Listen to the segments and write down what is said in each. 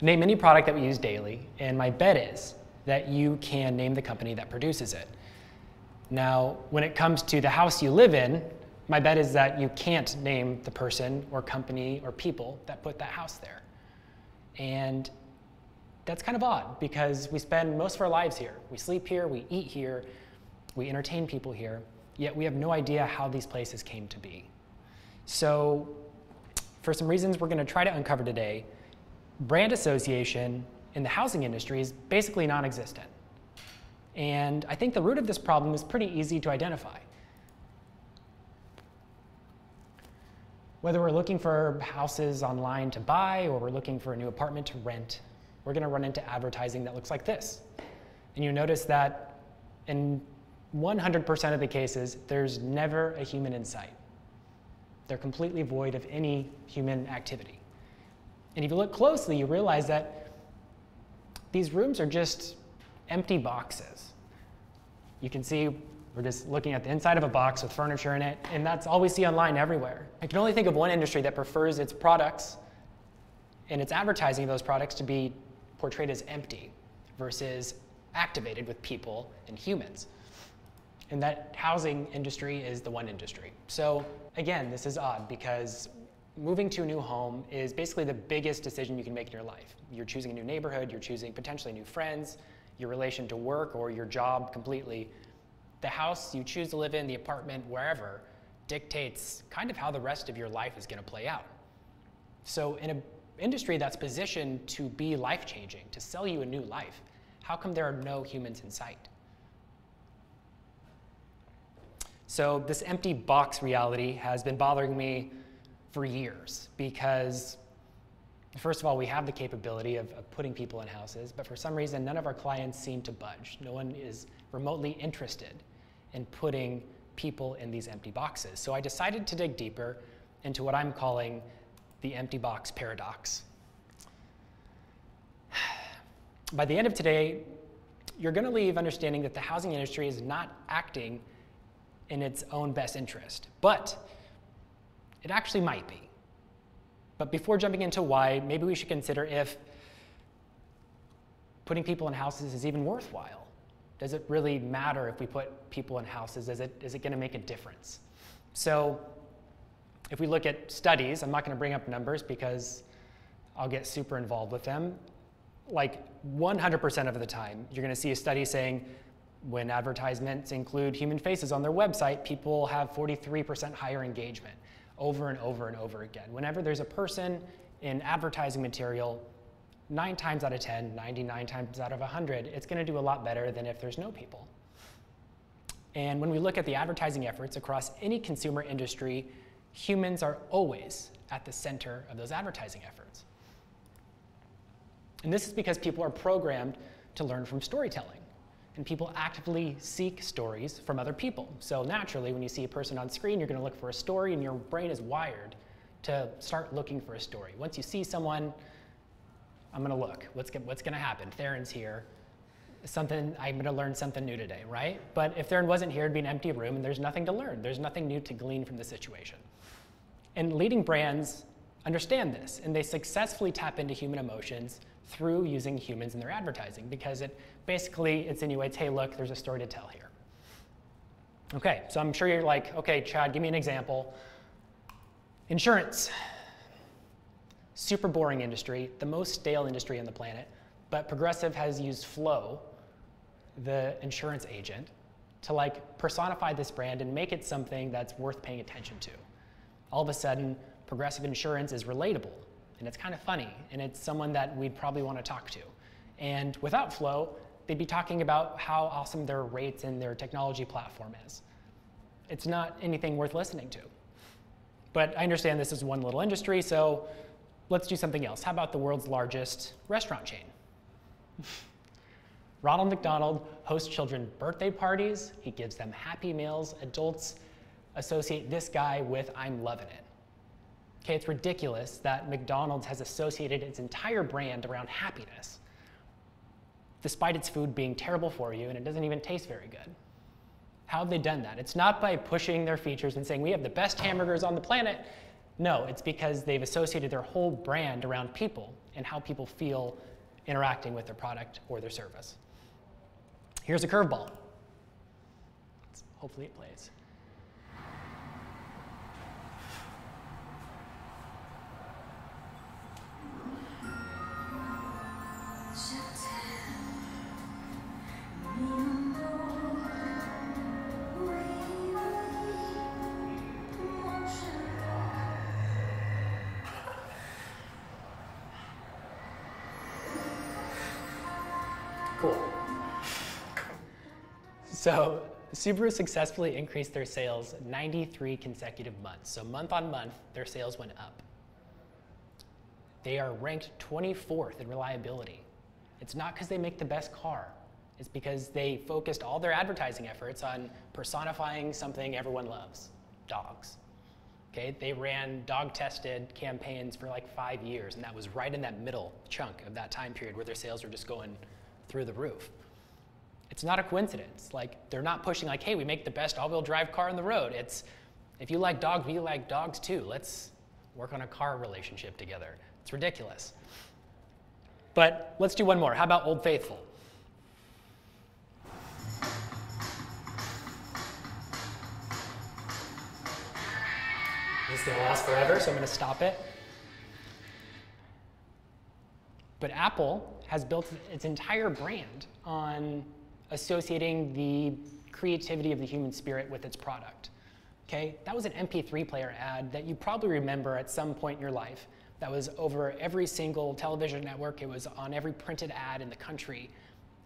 Name any product that we use daily, and my bet is that you can name the company that produces it. Now, when it comes to the house you live in, my bet is that you can't name the person or company or people that put that house there. And that's kind of odd because we spend most of our lives here. We sleep here, we eat here, we entertain people here, yet we have no idea how these places came to be. So for some reasons we're going to try to uncover today, brand association in the housing industry is basically non-existent. And I think the root of this problem is pretty easy to identify. Whether we're looking for houses online to buy or we're looking for a new apartment to rent, we're going to run into advertising that looks like this. And you notice that in 100% of the cases, there's never a human in sight. They're completely void of any human activity. And if you look closely, you realize that these rooms are just empty boxes. You can see we're just looking at the inside of a box with furniture in it, and that's all we see online everywhere. I can only think of one industry that prefers its products and its advertising of those products to be portrayed as empty versus activated with people and humans. And that housing industry is the one industry. So again, this is odd because moving to a new home is basically the biggest decision you can make in your life. You're choosing a new neighborhood, you're choosing potentially new friends, your relation to work or your job completely. The house you choose to live in, the apartment, wherever, dictates kind of how the rest of your life is going to play out. So in an industry that's positioned to be life-changing, to sell you a new life, how come there are no humans in sight? So this empty box reality has been bothering me for years because, first of all, we have the capability of putting people in houses, but for some reason, none of our clients seem to budge. No one is remotely interested in putting people in these empty boxes. So I decided to dig deeper into what I'm calling the empty box paradox. By the end of today, you're going to leave understanding that the housing industry is not acting in its own best interest, but it actually might be. But before jumping into why, maybe we should consider if putting people in houses is even worthwhile. Does it really matter if we put people in houses? Is it going to make a difference? So if we look at studies, I'm not going to bring up numbers because I'll get super involved with them. Like 100% of the time, you're going to see a study saying when advertisements include human faces on their website, people have 43% higher engagement over and over and over again. Whenever there's a person in advertising material, 9 times out of 10, 99 times out of 100, it's going to do a lot better than if there's no people. And when we look at the advertising efforts across any consumer industry, humans are always at the center of those advertising efforts. And this is because people are programmed to learn from storytelling. And people actively seek stories from other people. So naturally, when you see a person on screen, you're going to look for a story, and your brain is wired to start looking for a story. Once you see someone, I'm going to look. What's going to happen? Theron's here. I'm going to learn something new today, right? But if Theron wasn't here, it'd be an empty room, and there's nothing to learn. There's nothing new to glean from the situation. And leading brands understand this, and they successfully tap into human emotions through using humans in their advertising because it basically insinuates, hey, look, there's a story to tell here. Okay, so I'm sure you're like, okay, Chad, give me an example. Insurance. Super boring industry, the most stale industry on the planet, but Progressive has used Flo, the insurance agent, to like personify this brand and make it something that's worth paying attention to. All of a sudden, Progressive Insurance is relatable, and it's kind of funny, and it's someone that we'd probably want to talk to. And without Flo, they'd be talking about how awesome their rates and their technology platform is. It's not anything worth listening to. But I understand this is one little industry, so let's do something else. How about the world's largest restaurant chain? Ronald McDonald hosts children's birthday parties. He gives them happy meals. Adults associate this guy with I'm loving it. Okay, it's ridiculous that McDonald's has associated its entire brand around happiness, despite its food being terrible for you and it doesn't even taste very good. How have they done that? It's not by pushing their features and saying we have the best hamburgers on the planet. No, it's because they've associated their whole brand around people and how people feel interacting with their product or their service. Here's a curveball. Hopefully it plays. Cool. So Subaru successfully increased their sales 93 consecutive months. So month on month, their sales went up. They are ranked 24th in reliability. It's not because they make the best car. It's because they focused all their advertising efforts on personifying something everyone loves, dogs. Okay, they ran dog-tested campaigns for like 5 years, and that was right in that middle chunk of that time period where their sales were just going through the roof. It's not a coincidence. Like, they're not pushing like, hey, we make the best all-wheel drive car on the road. It's, if you like dogs, we like dogs too. Let's work on a car relationship together. It's ridiculous. But let's do one more. How about Old Faithful? This is going to last forever, so I'm going to stop it. But Apple has built its entire brand on associating the creativity of the human spirit with its product. Okay? That was an MP3 player ad that you probably remember at some point in your life. That was over every single television network. It was on every printed ad in the country.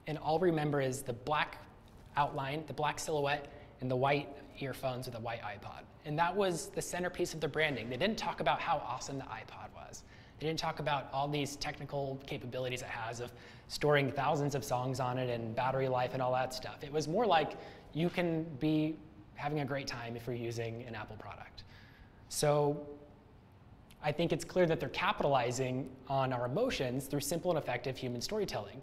And all remember is the black outline, the black silhouette, and the white earphones with a white iPod. And that was the centerpiece of their branding. They didn't talk about how awesome the iPod was. They didn't talk about all these technical capabilities it has of storing thousands of songs on it and battery life and all that stuff. It was more like you can be having a great time if you're using an Apple product. So I think it's clear that they're capitalizing on our emotions through simple and effective human storytelling.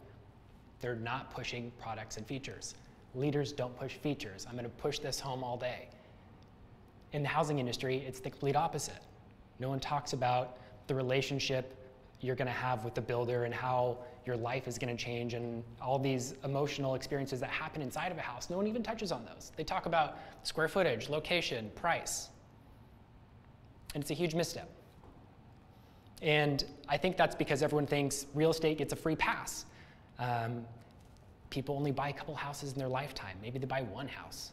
They're not pushing products and features. Leaders don't push features. I'm going to push this home all day. In the housing industry, it's the complete opposite. No one talks about the relationship you're going to have with the builder and how your life is going to change and all these emotional experiences that happen inside of a house. No one even touches on those. They talk about square footage, location, price. And it's a huge misstep. And I think that's because everyone thinks real estate gets a free pass. People only buy a couple houses in their lifetime. Maybe they buy one house,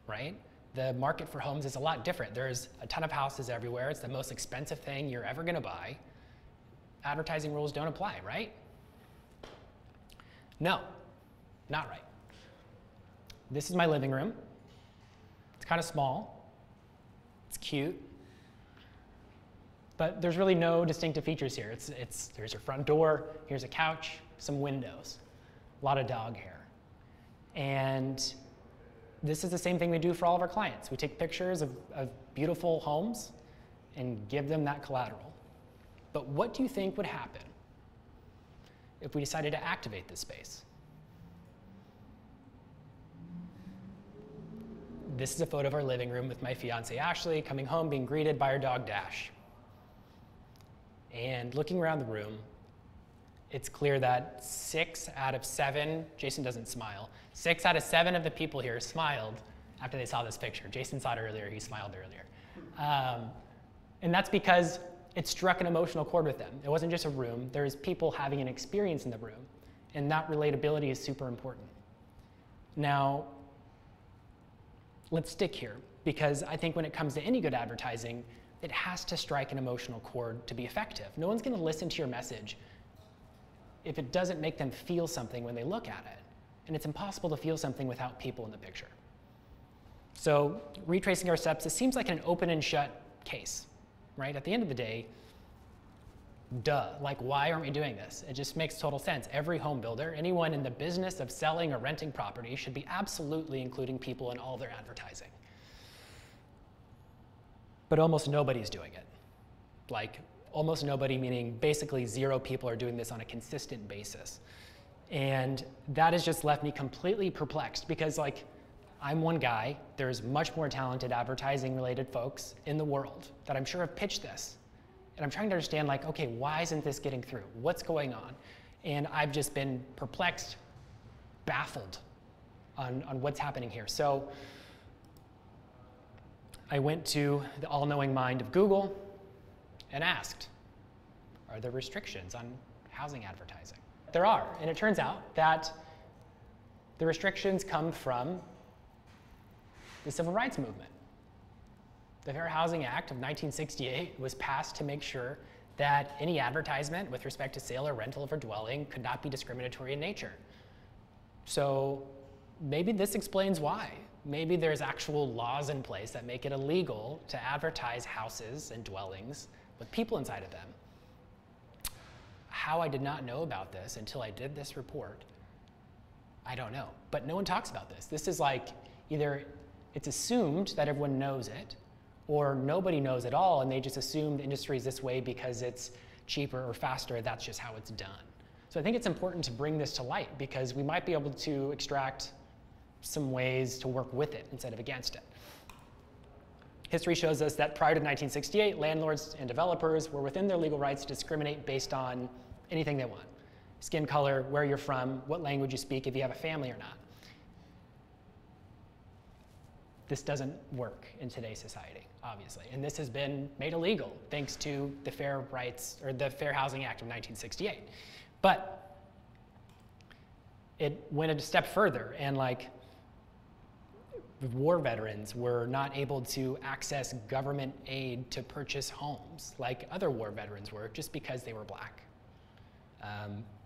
right? The market for homes is a lot different. There's a ton of houses everywhere. It's the most expensive thing you're ever going to buy. Advertising rules don't apply, right? No, not right. This is my living room. It's kind of small. It's cute. But there's really no distinctive features here. There's your front door, here's a couch, some windows, a lot of dog hair. And this is the same thing we do for all of our clients. We take pictures of beautiful homes and give them that collateral. But what do you think would happen if we decided to activate this space? This is a photo of our living room with my fiance Ashley coming home being greeted by our dog Dash. And looking around the room, it's clear that 6 out of 7, Jason doesn't smile, 6 out of 7 of the people here smiled after they saw this picture. Jason saw it earlier, he smiled earlier. And that's because it struck an emotional chord with them. It wasn't just a room, there's people having an experience in the room. And that relatability is super important. Now, let's stick here, because I think when it comes to any good advertising, it has to strike an emotional chord to be effective. No one's gonna listen to your message if it doesn't make them feel something when they look at it. And it's impossible to feel something without people in the picture. So retracing our steps, it seems like an open and shut case, right? At the end of the day, duh, like why aren't we doing this? It just makes total sense. Every home builder, anyone in the business of selling or renting property should be absolutely including people in all their advertising. But almost nobody's doing it. Like almost nobody, meaning basically 0 people are doing this on a consistent basis. And that has just left me completely perplexed because like I'm one guy. There's much more talented advertising-related folks in the world that I'm sure have pitched this. And I'm trying to understand, like, okay, why isn't this getting through? What's going on? And I've just been perplexed, baffled on what's happening here. So I went to the all-knowing mind of Google and asked, are there restrictions on housing advertising? There are, and it turns out that the restrictions come from the Civil Rights Movement. The Fair Housing Act of 1968 was passed to make sure that any advertisement with respect to sale or rental of a dwelling could not be discriminatory in nature. So maybe this explains why. Maybe there's actual laws in place that make it illegal to advertise houses and dwellings with people inside of them. How I did not know about this until I did this report, I don't know. But no one talks about this. This is like either it's assumed that everyone knows it, or nobody knows at all and they just assume the industry is this way because it's cheaper or faster. That's just how it's done. So I think it's important to bring this to light because we might be able to extract some ways to work with it instead of against it. History shows us that prior to 1968, landlords and developers were within their legal rights to discriminate based on anything they want. Skin color, where you're from, what language you speak, if you have a family or not. This doesn't work in today's society, obviously. And this has been made illegal thanks to the Fair Housing Act of 1968. But it went a step further, and like war veterans were not able to access government aid to purchase homes like other war veterans were just because they were black.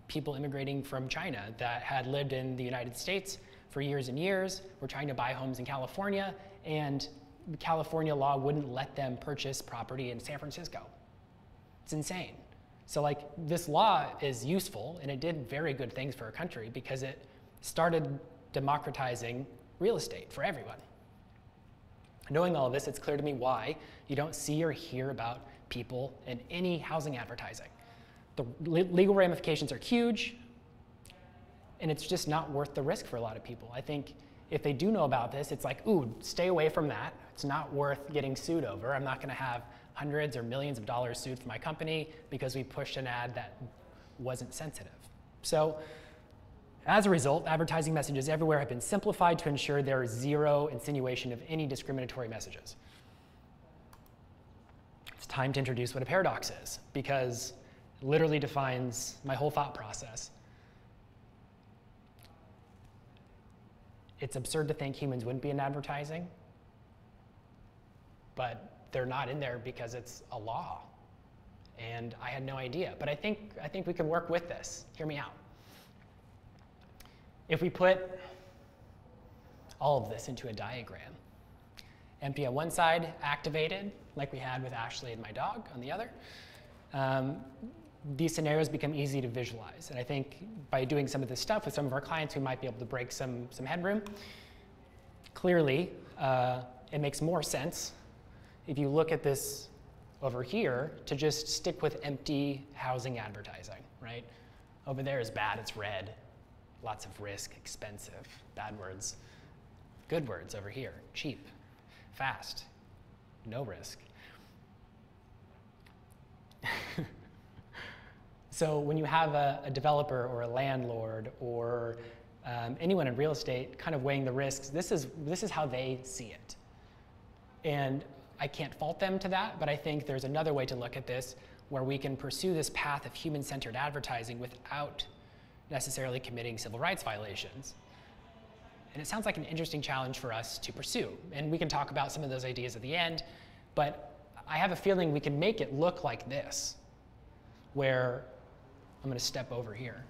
People immigrating from China that had lived in the United States for years and years were trying to buy homes in California, and California law wouldn't let them purchase property in San Francisco. It's insane. So like this law is useful, and it did very good things for our country because it started democratizing real estate for everyone. Knowing all of this, it's clear to me why you don't see or hear about people in any housing advertising. The legal ramifications are huge, and it's just not worth the risk for a lot of people. I think if they do know about this, it's like, ooh, stay away from that. It's not worth getting sued over. I'm not gonna have hundreds or millions of dollars sued for my company because we pushed an ad that wasn't sensitive. So as a result, advertising messages everywhere have been simplified to ensure there is zero insinuation of any discriminatory messages. It's time to introduce what a paradox is, because it literally defines my whole thought process. It's absurd to think humans wouldn't be in advertising, but they're not in there because it's a law. And I had no idea, but I think we can work with this. Hear me out. If we put all of this into a diagram, empty on one side, activated, like we had with Ashley and my dog on the other, these scenarios become easy to visualize. And I think by doing some of this stuff with some of our clients, we might be able to break some headroom. Clearly, it makes more sense if you look at this over here to just stick with empty housing advertising, right? Over there is bad, it's red. Lots of risk, expensive, bad words. Good words over here, cheap, fast, no risk. So when you have a developer or a landlord or anyone in real estate kind of weighing the risks, this is how they see it. And I can't fault them to that, but I think there's another way to look at this where we can pursue this path of human-centered advertising without necessarily committing civil rights violations. And it sounds like an interesting challenge for us to pursue. And we can talk about some of those ideas at the end, but I have a feeling we can make it look like this, where I'm going to step over here.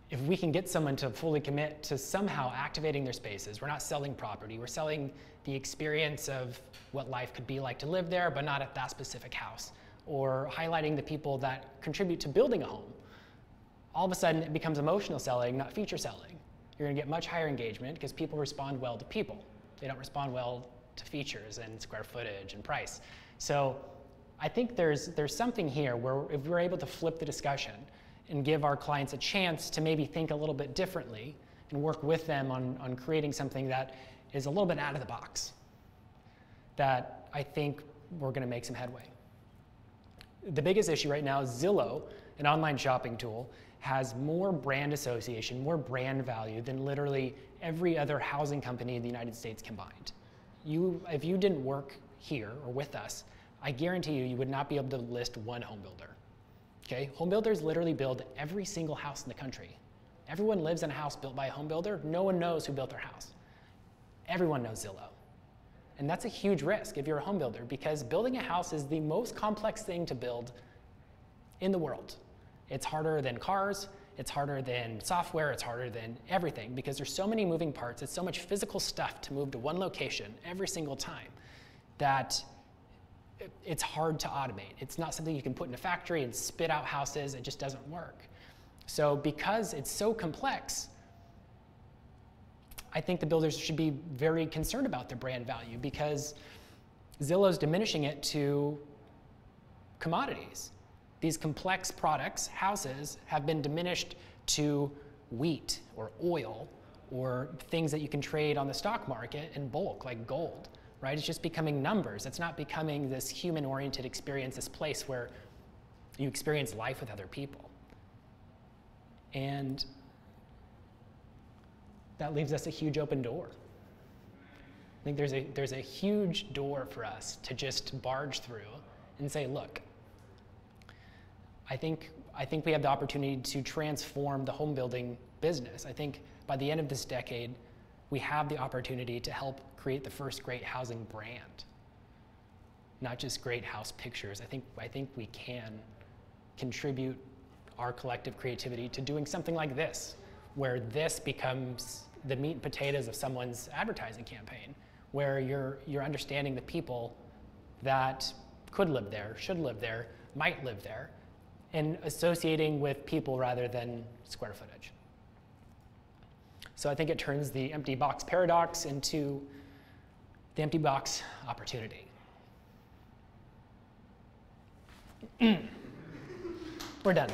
If we can get someone to fully commit to somehow activating their spaces, we're not selling property, we're selling the experience of what life could be like to live there, but not at that specific house, or highlighting the people that contribute to building a home. All of a sudden, it becomes emotional selling, not feature selling. You're going to get much higher engagement because people respond well to people. They don't respond well to features and square footage and price. So I think there's something here where if we're able to flip the discussion and give our clients a chance to maybe think a little bit differently, and work with them on creating something that is a little bit out of the box, that I think we're going to make some headway. The biggest issue right now is Zillow, an online shopping tool, has more brand association, more brand value than literally every other housing company in the United States combined. If you didn't work here or with us, I guarantee you would not be able to list one home builder. Okay? Home builders literally build every single house in the country. Everyone lives in a house built by a home builder. No one knows who built their house. Everyone knows Zillow. And that's a huge risk if you're a home builder, because building a house is the most complex thing to build in the world. It's harder than cars, it's harder than software, it's harder than everything, because there's so many moving parts, it's so much physical stuff to move to one location every single time that it's hard to automate. It's not something you can put in a factory and spit out houses. It just doesn't work. So because it's so complex, I think the builders should be very concerned about their brand value, because Zillow's diminishing it to commodities. These complex products, houses, have been diminished to wheat or oil or things that you can trade on the stock market in bulk, like gold. Right? It's just becoming numbers. It's not becoming this human-oriented experience, this place where you experience life with other people. And that leaves us a huge open door. I think there's a huge door for us to just barge through and say, look, I think we have the opportunity to transform the home building business. I think by the end of this decade, we have the opportunity to help create the first great housing brand, not just great house pictures. I think we can contribute our collective creativity to doing something like this, where this becomes the meat and potatoes of someone's advertising campaign, where you're understanding the people that could live there, should live there, might live there, and associating with people rather than square footage. So I think it turns the empty box paradox into the empty box opportunity. We're done.